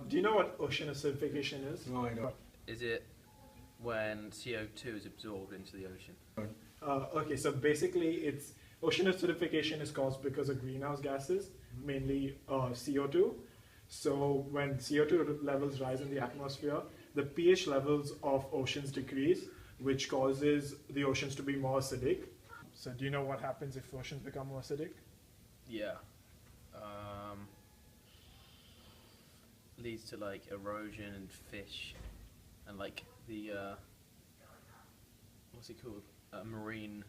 Do you know what ocean acidification is? No, I don't. Is it when CO2 is absorbed into the ocean? Okay, so basically it's ocean acidification is caused because of greenhouse gases, mainly CO2. So when CO2 levels rise in the atmosphere, the pH levels of oceans decrease, which causes the oceans to be more acidic. So do you know what happens if oceans become more acidic? Yeah. Leads to like erosion and fish and like the what's it called? Marine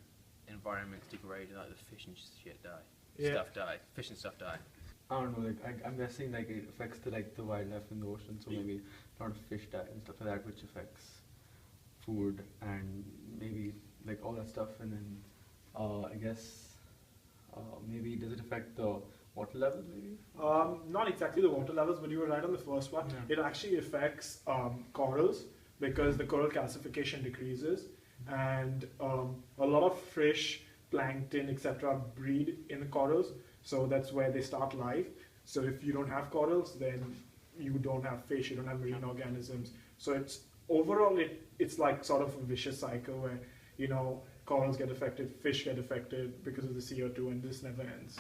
environments degrade and like the fish and shit die. Yeah. Stuff die. Fish and stuff die. I don't know, like I'm guessing like it affects the wildlife in the ocean, so maybe a lot of fish die and stuff like that, which affects food and maybe like all that stuff. And then I guess maybe does it affect the water levels maybe? Not exactly the water levels, but you were right on the first one. Yeah. It actually affects corals because the coral calcification decreases, and a lot of fish, plankton, etc. breed in the corals, so that's where they start life. So if you don't have corals, then you don't have fish, you don't have marine organisms. So it's overall it's like sort of a vicious cycle where, you know, corals get affected, fish get affected because of the CO2, and this never ends.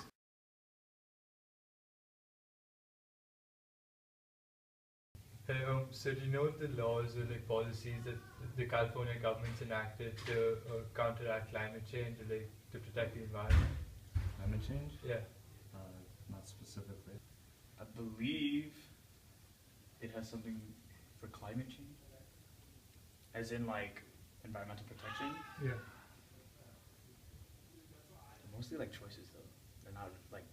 Hey, so do you know the laws or like policies that the California government's enacted to counteract climate change or like to protect the environment? Climate change? Yeah. Not specifically. I believe it has something for climate change, as in like environmental protection. Yeah. They're mostly like choices though. They're not like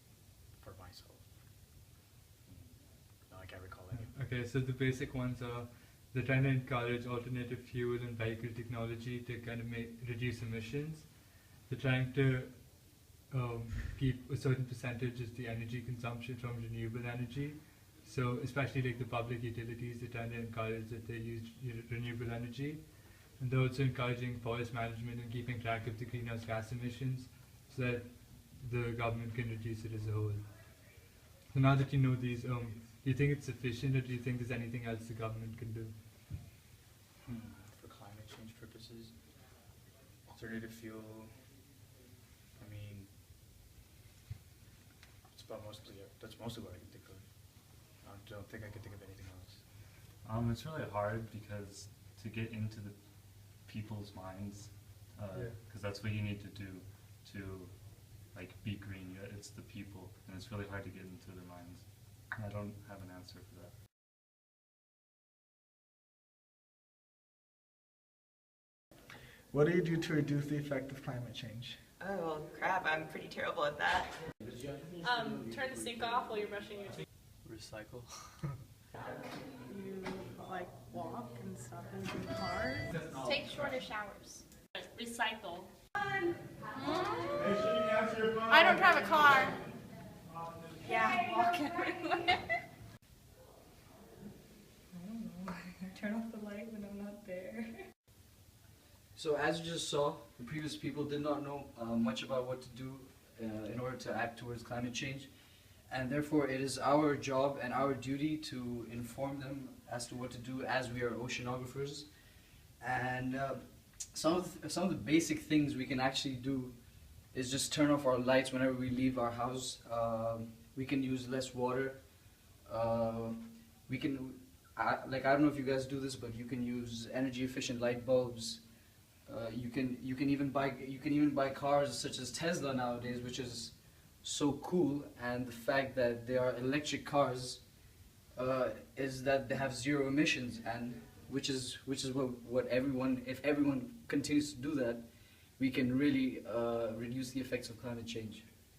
for myself. No, I can't recall any. Okay, so the basic ones are they're trying to encourage alternative fuel and vehicle technology to kind of reduce emissions. They're trying to keep a certain percentage as the energy consumption from renewable energy. So especially like the public utilities, they're trying to encourage that they use renewable energy. And they're also encouraging forest management and keeping track of the greenhouse gas emissions so that the government can reduce it as a whole. So now that you know these, do you think it's sufficient, or do you think there's anything else the government can do? For climate change purposes, alternative fuel. I mean, that's mostly what I can think of. I don't think I can think of anything else. It's really hard because to get into the people's minds, because that's what you need to do to like be green. It's the people, and it's really hard to get into their minds. And I don't have an answer for that. What do you do to reduce the effect of climate change? Oh, well, crap, I'm pretty terrible at that. Turn the sink off while you're brushing your teeth. Recycle. You, like, walk and stop using cars. Take shorter showers. Recycle. I don't drive a car. Yeah, walk everywhere. I don't know. Turn off the light when I'm not there. So as you just saw, the previous people did not know much about what to do in order to act towards climate change, and therefore it is our job and our duty to inform them as to what to do, as we are oceanographers. And some of the basic things we can actually do is just turn off our lights whenever we leave our house. We can use less water. We can, I don't know if you guys do this, but you can use energy efficient light bulbs. You can even buy cars such as Tesla nowadays, which is so cool. And the fact that they are electric cars is that they have zero emissions, and which is what everyone, if everyone continues to do that, we can really reduce the effects of climate change.